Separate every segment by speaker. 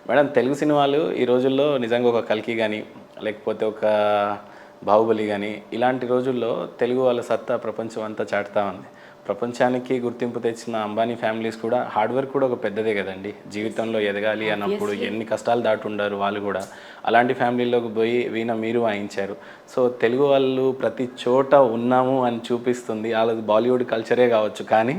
Speaker 1: Madam Telugu సినిమాలు ఈ రోజుల్లో నిజంగా ఒక కల్కి కానీ లేకపోతే ఒక బాహుబలి కానీ ఇలాంటి రోజుల్లో తెలుగు వాళ్ళ సత్తా ప్రపంచం అంతా చాటుతా ఉంది. ప్రపంచానికి గుర్తింపు తెచ్చిన అంబానీ ఫ్యామిలీస్ కూడా హార్డ్ వర్క్ కూడా ఒక పెద్దదే కదండి. జీవితంలో ఎదగాలి అన్నప్పుడు ఎన్ని కష్టాలు దాటుండారు వాళ్ళు కూడా. అలాంటి ఫ్యామిలీలోకి పోయి వీణ మీరు వాయించారు. సో తెలుగు వాళ్ళు ప్రతి చోట ఉన్నాము అని చూపిస్తుంది. వాళ్ళది బాలీవుడ్ కల్చరే కావచ్చు, కానీ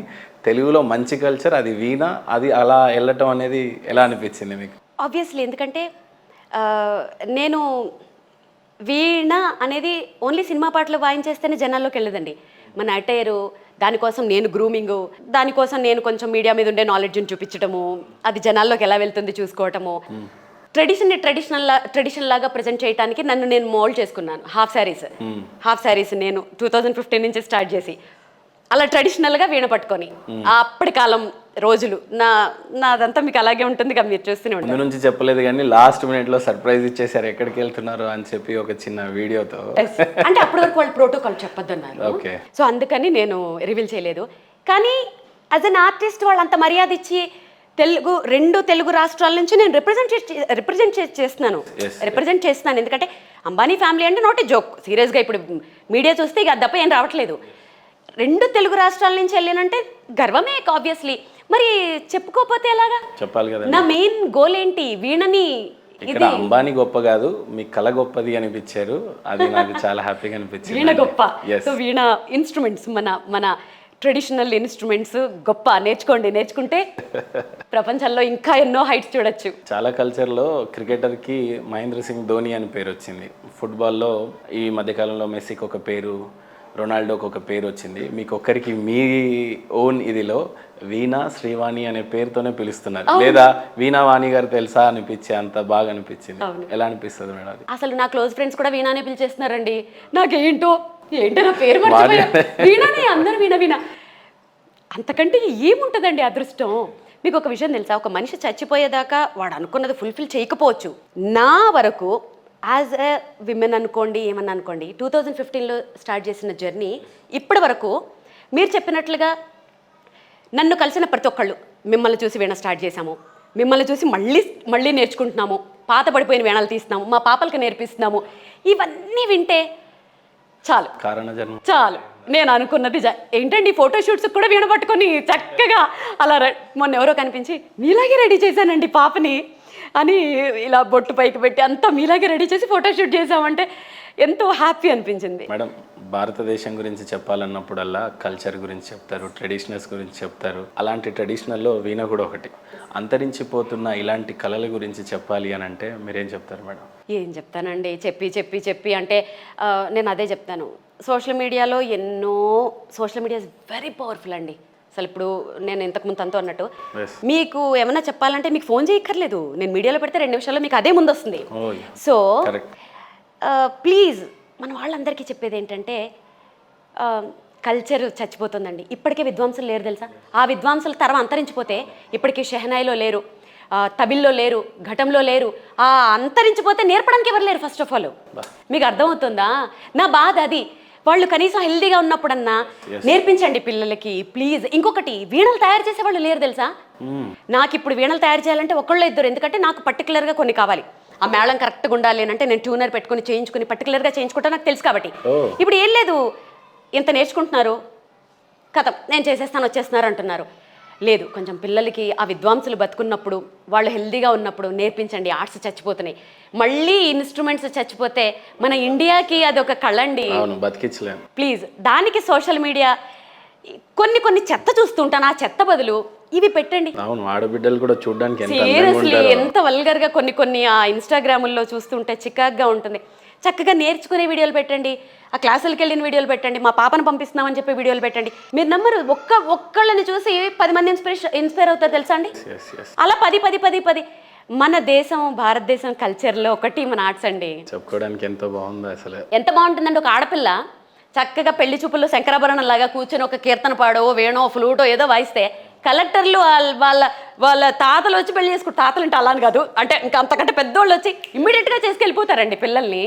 Speaker 1: తెలుగులో మంచి కల్చర్ అది వీణ. అది అలా వెళ్ళటం అనేది ఎలా అనిపించింది మీకు?
Speaker 2: ఆబ్వియస్లీ ఎందుకంటే నేను వీణ అనేది ఓన్లీ సినిమా పాటలు వాయించేస్తేనే జనాల్లోకి వెళ్ళదండి. మన అటైరు, దానికోసం నేను గ్రూమింగు, దానికోసం నేను కొంచెం మీడియా మీద ఉండే నాలెడ్జ్ని చూపించడము, అది జనాల్లోకి ఎలా వెళ్తుంది చూసుకోవటము, ట్రెడిషన్ లాగా ప్రజెంట్ చేయడానికి నన్ను నేను మోల్డ్ చేసుకున్నాను. హాఫ్ శారీస్ నేను 2015 నుంచి స్టార్ట్ చేసి అలా ట్రెడిషనల్గా వీణ పట్టుకొని అప్పటి కాలం రోజులు నాదంతా మీకు అలాగే ఉంటుంది కదా, మీరు చూస్తూనే ఉంటారు.
Speaker 1: ముందు నుంచి చెప్పలేదు కానీ లాస్ట్ మినిట్లో సర్ప్రైజ్ ఇచ్చేసారు ఎక్కడికి వెళ్తున్నారు అని చెప్పి ఒక చిన్న వీడియోతో.
Speaker 2: అంటే అప్పటి వరకు వాళ్ళు ప్రోటోకాల్ చెప్పొద్దన్నారు, సో అందుకని నేను రివీల్ చేయలేదు. కానీ యాజ్ అన్ ఆర్టిస్ట్ వాళ్ళు అంత మర్యాద ఇచ్చి రెండు తెలుగు రాష్ట్రాల నుంచి నేను రిప్రజెంట్ చేస్తున్నాను. ఎందుకంటే అంబానీ ఫ్యామిలీ అంటే నాట్ ఏ జోక్, సీరియస్గా ఇప్పుడు మీడియా చూస్తే ఇక దప్ప ఏం రావట్లేదు. రెండు తెలుగు రాష్ట్రాల నుంచి వెళ్ళానంటే గర్వమే ఆబ్వియస్లీ. మరి చెప్పుకోకపోతే ఎలాగా?
Speaker 1: చెప్పాలి కదా.
Speaker 2: నా మెయిన్ గోల్ ఏంటి, వీణని
Speaker 1: ఇక్కడ అంబానీ గొప్ప కాదు, మీ కళ గొప్పది అనిపించారు. అది నాకు చాలా హ్యాపీగా అనిపించింది.
Speaker 2: వీణ గొప్ప. సో వీణ ఇన్స్ట్రుమెంట్స్ మన ట్రెడిషనల్ ఇన్స్ట్రుమెంట్స్ గొప్ప. నేర్చుకుంటే ప్రపంచంలో ఇంకా ఎన్నో హైట్స్ చూడొచ్చు.
Speaker 1: చాలా కల్చర్లో క్రికెటర్కి మహేంద్ర సింగ్ ధోని అని పేరు వచ్చింది. ఫుట్బాల్లో ఈ మధ్యకాలంలో మెస్సీకి ఒక పేరు, రొనాల్డోకి ఒక పేరు వచ్చింది. మీకు ఒక్కరికి మీ ఓన్ ఇదిలో వీణ శ్రీవాణి అనే పేరుతోనే పిలుస్తున్నారు. లేదా వీణావాణి గారు తెలుసా అనిపించే అంత బాగా అనిపించింది. ఎలా అనిపిస్తుంది మేడం?
Speaker 2: అసలు నా క్లోజ్ ఫ్రెండ్స్ కూడా వీణానే పిలిచేస్తున్నారండి. నాకేంటో నా పేరు వీణానే, అందరు వీణ. అంతకంటే ఏముంటుందండి అదృష్టం. మీకు ఒక విషయం తెలుసా, ఒక మనిషి చచ్చిపోయేదాకా వాడు అనుకున్నది ఫుల్ఫిల్ చేయకపోవచ్చు. నా వరకు యాజ్ ఎ విమెన్ అనుకోండి, ఏమన్నా అనుకోండి, 2015లో స్టార్ట్ చేసిన జర్నీ ఇప్పటి వరకు మీరు చెప్పినట్లుగా నన్ను కలిసిన ప్రతి ఒక్కళ్ళు మిమ్మల్ని చూసి వీణ స్టార్ట్ చేశాము, మిమ్మల్ని చూసి మళ్ళీ నేర్చుకుంటున్నాము, పాత పడిపోయిన వీణాలు తీస్తున్నాము, మా పాపలకు నేర్పిస్తున్నాము. ఇవన్నీ వింటే చాలు. నేను అనుకున్నది ఏంటండి, ఫోటోషూట్స్కి కూడా వీణ పట్టుకొని చక్కగా అలా మొన్న ఎవరో కనిపించి మీలాగే రెడీ చేశానండి పాపని అని ఇలా బొట్టు పైకి పెట్టి అంతా మీలాగే రెడీ చేసి ఫోటోషూట్ చేసామంటే ఎంతో హ్యాపీ అనిపించింది.
Speaker 1: మేడం, భారతదేశం గురించి చెప్పాలన్నప్పుడల్లా కల్చర్ గురించి చెప్తారు, ట్రెడిషనల్స్ గురించి చెప్తారు. అలాంటి ట్రెడిషనల్లో వీణ కూడా ఒకటి. అంతరించిపోతున్న ఇలాంటి కళల గురించి చెప్పాలి అని అంటే మీరేం చెప్తారు మేడం?
Speaker 2: ఏం చెప్తానండి, చెప్పి అంటే నేను అదే చెప్తాను. Social media is very powerful అండి. అసలు ఇప్పుడు నేను ఇంతకుముందు అంతా అన్నట్టు మీకు ఏమైనా చెప్పాలంటే మీకు ఫోన్ చేయక్కర్లేదు, నేను మీడియాలో పెడితే 2 నిమిషాల్లో మీకు అదే ముందు వస్తుంది. సో ప్లీజ్ మన వాళ్ళందరికీ చెప్పేది ఏంటంటే, కల్చర్ చచ్చిపోతుందండి. ఇప్పటికే విద్వాంసులు లేరు తెలుసా. ఆ విద్వాంసుల తరం అంతరించిపోతే ఇప్పటికీ షెహనాయిలో లేరు, తబిల్లో లేరు, ఘటంలో లేరు. ఆ అంతరించిపోతే నేర్పడానికి ఎవరు లేరు ఫస్ట్ ఆఫ్ ఆల్. మీకు అర్థమవుతుందా నా బాధ? అది వాళ్ళు కనీసం హెల్దీగా ఉన్నప్పుడన్నా నేర్పించండి పిల్లలకి ప్లీజ్. ఇంకొకటి, వీణలు తయారు చేసే వాళ్ళు లేరు తెలుసా. నాకు ఇప్పుడు వీణలు తయారు చేయాలంటే ఒకళ్ళు ఇద్దరు, ఎందుకంటే నాకు పర్టికులర్గా కొన్ని కావాలి. ఆ మేళం కరెక్ట్గా ఉండాలి అంటే నేను ట్యూనర్ పెట్టుకుని చేయించుకుని పర్టికులర్గా చేయించుకుంటా, నాకు తెలుసు కాబట్టి. ఇప్పుడు ఏం లేదు, ఇంత నేర్చుకుంటున్నారు కథం నేను చేసేస్తాను వచ్చేస్తున్నారు అంటున్నారు. లేదు, కొంచెం పిల్లలకి ఆ విద్వాంసులు బతుకున్నప్పుడు, వాళ్ళు హెల్దీగా ఉన్నప్పుడు నేర్పించండి. ఆర్ట్స్ చచ్చిపోతున్నాయి, మళ్ళీ ఇన్స్ట్రుమెంట్స్ చచ్చిపోతే మన ఇండియాకి అది ఒక కళండి, ప్లీజ్. దానికి సోషల్ మీడియా కొన్ని చెత్త చూస్తుంటాను, ఆ చెత్త బదులు ఇవి పెట్టండి.
Speaker 1: ఆడబిడ్డలు కూడా చూడడానికి
Speaker 2: సీరియస్లీ ఎంత వల్గర్గా కొన్ని ఆ ఇన్స్టాగ్రాముల్లో చూస్తుంటే చికాగ్గా ఉంటుంది. చక్కగా నేర్చుకునే వీడియోలు పెట్టండి, ఆ క్లాసులకు వెళ్ళిన వీడియోలు పెట్టండి, మా పాపను పంపిస్తున్నామని చెప్పి వీడియోలు పెట్టండి. మీరు నమ్మరు, ఒక్కళ్ళని చూసి 10 మంది ఇన్స్పైర్ అవుతారు తెలుసా అండి. అలా 10 మన దేశం, భారతదేశం కల్చర్లో ఒకటి మన ఆర్ట్స్ అండి.
Speaker 1: చెప్పుకోవడానికి ఎంతో బాగుంది. అసలు ఎంత
Speaker 2: బాగుంటుందండి, ఒక ఆడపిల్ల చక్కగా పెళ్లి చూపుల్లో శంకరాభరణం లాగా కూర్చొని ఒక కీర్తన పాడో, వేణో, ఫ్లూటో ఏదో వాయిస్తే కలెక్టర్లు వాళ్ళ తాతలు వచ్చి పెళ్లి చేసుకుంటారు. తాతలు అంటే అలా కాదు, అంటే ఇంకా అంతకంటే పెద్దోళ్ళు వచ్చి ఇమ్మీడియట్గా చేసుకెళ్ళిపోతారండి పిల్లల్ని.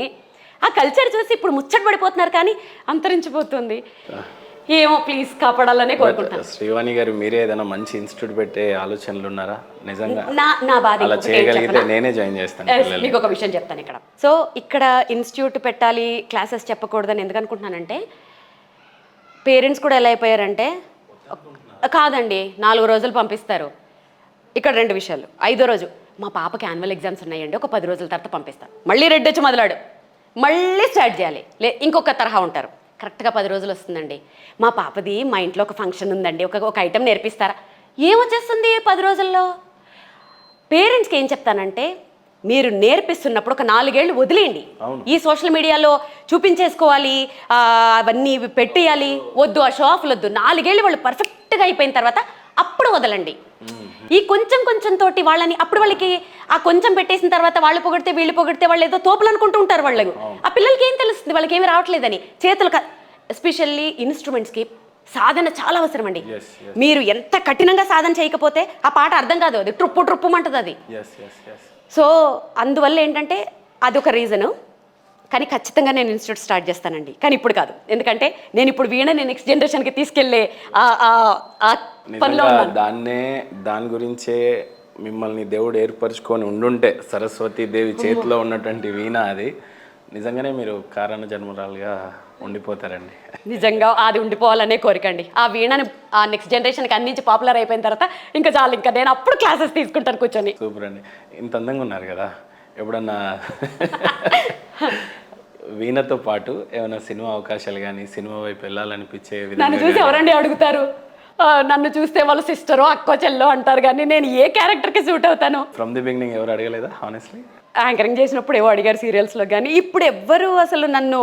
Speaker 2: ఆ కల్చర్ చూసి ఇప్పుడు ముచ్చట పడిపోతున్నారు, కానీ అంతరించిపోతుంది. ఏమో ప్లీజ్ కాపాడాలనే కోరుకుంటాను.
Speaker 1: శ్రీవాణి గారు మీరే ఏదైనా మంచి ఇన్స్టిట్యూట్ పెట్టే ఆలోచనలు ఉన్నారా? నిజంగా
Speaker 2: నా బాధ
Speaker 1: అలా
Speaker 2: ఇంకొకటి ఏం
Speaker 1: చేయగలిగితే
Speaker 2: చెప్పనా?
Speaker 1: నేనే జాయిన్ చేస్తాను
Speaker 2: Yes,
Speaker 1: పిల్లల్ని.
Speaker 2: మీకు ఒక విషయం చెప్తాను ఇక్కడ. సో ఇక్కడ ఇన్స్టిట్యూట్ పెట్టాలి, క్లాసెస్ చెప్పకూడదని ఎందుకు అనుకుంటున్నానంటే, పేరెంట్స్ కూడా ఎలా అయిపోయారంటే, కాదండి 4 రోజులు పంపిస్తారు. ఇక్కడ 2 విషయాలు. 5వ రోజు మా పాపకి యాన్యువల్ ఎగ్జామ్స్ ఉన్నాయండి, ఒక 10 రోజుల తర్వాత పంపిస్తాను. మళ్ళీ రెడ్ వచ్చి మొదలాడు, మళ్ళీ స్టార్ట్ చేయాలి. ఇంకొక తరహా ఉంటారు. కరెక్ట్గా 10 రోజులు వస్తుందండి, మా పాపది మా ఇంట్లో ఒక ఫంక్షన్ ఉందండి, ఒక ఐటెం నేర్పిస్తారా? ఏమొచ్చేస్తుంది 10 రోజుల్లో? పేరెంట్స్కి ఏం చెప్తానంటే, మీరు నేర్పిస్తున్నప్పుడు ఒక 4 ఏళ్ళు వదిలేయండి. ఈ సోషల్ మీడియాలో చూపించేసుకోవాలి, అవన్నీ పెట్టేయాలి, వద్దు, ఆ షో ఆఫ్లు వద్దు. 4 ఏళ్ళు వాళ్ళు పర్ఫెక్ట్గా అయిపోయిన తర్వాత అప్పుడు వదలండి. ఈ కొంచెం తోటి వాళ్ళని అప్పుడు వాళ్ళకి ఆ కొంచెం పెట్టేసిన తర్వాత వాళ్ళు పొగిడితే వీళ్ళు పొగిడితే వాళ్ళు ఏదో తోపులు అనుకుంటూ ఉంటారు. వాళ్ళు ఆ పిల్లలకి ఏం తెలుస్తుంది, వాళ్ళకి ఏమి రావట్లేదని. చేతులు ఎస్పెషల్లీ ఇన్స్ట్రుమెంట్స్కి సాధన చాలా అవసరం అండి. మీరు ఎంత కఠినంగా సాధన చేయకపోతే ఆ పాట అర్థం కాదు, అది ట్రుప్పు అంటది అది. సో అందువల్ల ఏంటంటే అదొక రీజను. కానీ ఖచ్చితంగా నేను ఇన్స్టిట్యూట్ స్టార్ట్ చేస్తానండి, కానీ ఇప్పుడు కాదు. ఎందుకంటే నేను ఇప్పుడు వీణని నెక్స్ట్ జనరేషన్కి తీసుకెళ్లే పనిలో ఉన్నాను.
Speaker 1: దాని గురించే మిమ్మల్ని దేవుడు ఏర్పరచుకొని ఉండుంటే సరస్వతి దేవి చేతిలో ఉన్నటువంటి వీణ అది నిజంగానే మీరు కారణ జన్మరాలుగా ఉండిపోతారండి.
Speaker 2: నిజంగా అది ఉండిపోవాలనే కోరికండి. ఆ వీణని ఆ నెక్స్ట్ జనరేషన్కి అందించి పాపులర్ అయిపోయిన తర్వాత ఇంకా చాలు, ఇంకా నేను అప్పుడు క్లాసెస్ తీసుకుంటాను కూర్చొని.
Speaker 1: సూపర్ అండి. ఇంత అందంగా ఉన్నారు కదా, ఎప్పుడన్నా వీణతో పాటు ఏమైనా సినిమా అవకాశాలు కానీ సినిమా వైపు వెళ్ళాలనిపించే
Speaker 2: నన్ను చూసి ఎవరండి అడుగుతారు? నన్ను చూస్తే వాళ్ళు సిస్టరో అక్కో చెల్లో అంటారు, కానీ నేను ఏ క్యారెక్టర్కి సూట్ అవుతాను?
Speaker 1: ఫ్రమ్ ది బిగినింగ్ ఎవరు అడగలేదా? హానెస్ట్లీ
Speaker 2: యాంకరింగ్ చేసినప్పుడు ఏవో అడిగారు సీరియల్స్లో, కానీ ఇప్పుడు ఎవ్వరు అసలు నన్ను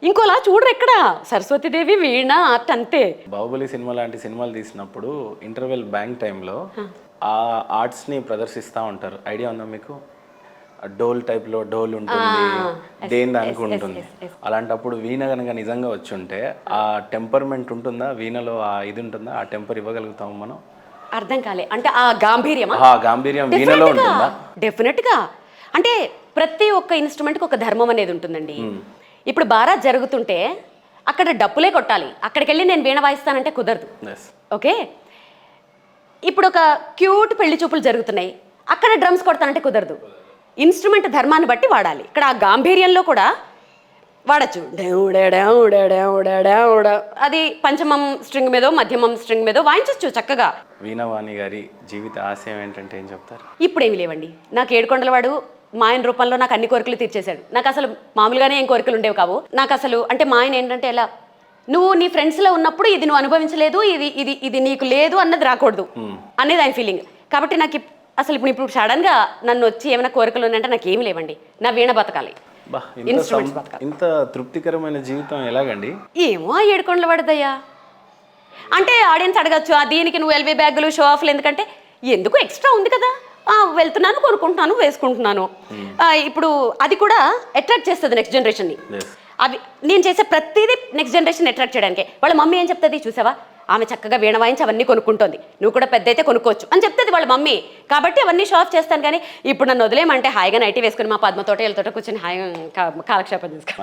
Speaker 2: ఇంకోలా చూడరు. ఎక్కడ సరస్వతీదేవి వీణ ఆర్ట్ అంతే.
Speaker 1: బాహుబలి సినిమా లాంటి సినిమాలు తీసినప్పుడు ఇంటర్వెల్ బ్యాంక్ టైంలో ఆ ఆర్ట్స్ని ప్రదర్శిస్తూ ఉంటారు. ఐడియా ఉందా మీకు? డోల్ టైప్లో డోల్ ఉంటుంది, దేని దానికి ఉంటుంది. అలాంటప్పుడు వీణ కనుక నిజంగా వచ్చి ఉంటే ఆ టెంపర్మెంట్ ఉంటుందా వీణలో? ఆ ఇది ఉంటుందా? ఆ టెంపర్ ఇవ్వగలుగుతాము మనం?
Speaker 2: అర్థం కాలే అంటే ఆ గాంభీర్యం
Speaker 1: వీణలో ఉంటుందా?
Speaker 2: డెఫినెట్గా. అంటే ప్రతి ఒక్క ఇన్స్ట్రుమెంట్కి ఒక ధర్మం అనేది ఉంటుందండి. ఇప్పుడు బారాత్ జరుగుతుంటే అక్కడ డప్పులే కొట్టాలి, అక్కడికి వెళ్ళి నేను వీణ వాయిస్తానంటే కుదరదు. ఓకే, ఇప్పుడు ఒక క్యూట్ పెళ్లి చూపులు జరుగుతున్నాయి, అక్కడ డ్రమ్స్ కొడతానంటే కుదరదు. ఇన్స్ట్రుమెంట్ ధర్మాన్ని బట్టి వాడాలి. ఇక్కడ ఆ గాంభీర్యంలో కూడా వాడచ్చు. అది పంచమం స్ట్రింగ్ మీదో మధ్యమం స్ట్రింగ్ మీదో వాయించవచ్చు చక్కగా.
Speaker 1: వీణవాణి గారి జీవిత ఆశయం ఏంటంటే ఏం చెప్తారు?
Speaker 2: ఇప్పుడేమి లేవండి. నాకు ఏడుకొండలవాడు మా ఆయన రూపంలో నాకు అన్ని కోరికలు తీర్చేశాడు. నాకు అసలు మామూలుగానే ఏం కోరికలు ఉండేవి కావు. నాకు అసలు అంటే మా ఆయన ఏంటంటే ఎలా, నువ్వు నీ ఫ్రెండ్స్లో ఉన్నప్పుడు ఇది నువ్వు అనుభవించలేదు, ఇది ఇది ఇది నీకు లేదు అన్నది రాకూడదు అనేది ఆయన ఫీలింగ్. కాబట్టి నాకు అసలు ఇప్పుడు సడన్గా నన్ను వచ్చి ఏమైనా కోరికలు ఉన్నాయంటే నాకు ఏమి లేవండి. నా వీణ బతకాలి, ఇన్స్ట్రుమెంట్స్ బతకాలి.
Speaker 1: ఇంత తృప్తికరమైన జీవితం ఎలాగండి?
Speaker 2: ఏమో ఆ ఏడుకొండల వాడదయ్యా. అంటే ఆడియన్స్ అడగచ్చు, దీనికి నువ్వు ఎల్వీ బ్యాగులు షో ఆఫ్లు ఎందుకంటే, ఎందుకు ఎక్స్ట్రా ఉంది కదా, వెళ్తున్నాను కొనుక్కుంటున్నాను వేసుకుంటున్నాను. ఇప్పుడు అది కూడా అట్రాక్ట్ చేస్తుంది నెక్స్ట్ జనరేషన్ని. అవి నేను చేసే ప్రతిదీ నెక్స్ట్ జనరేషన్ అట్రాక్ట్ చేయడానికి. వాళ్ళ మమ్మీ ఏం చెప్తుంది, చూసావా ఆమె చక్కగా వీణ వాయించి అవన్నీ కొనుక్కుంటుంది, నువ్వు కూడా పెద్ద అయితే కొనుక్కోవచ్చు అని చెప్తుంది వాళ్ళ మమ్మీ. కాబట్టి అవన్నీ షో ఆఫ్ చేస్తాను. కానీ ఇప్పుడు నన్ను వదిలేయమంటే హాయిగా నైటీ వేసుకుని మా పద్మతోట వీళ్ళతోట కూర్చొని హాయిగా కాలక్షేపం చేసుకో.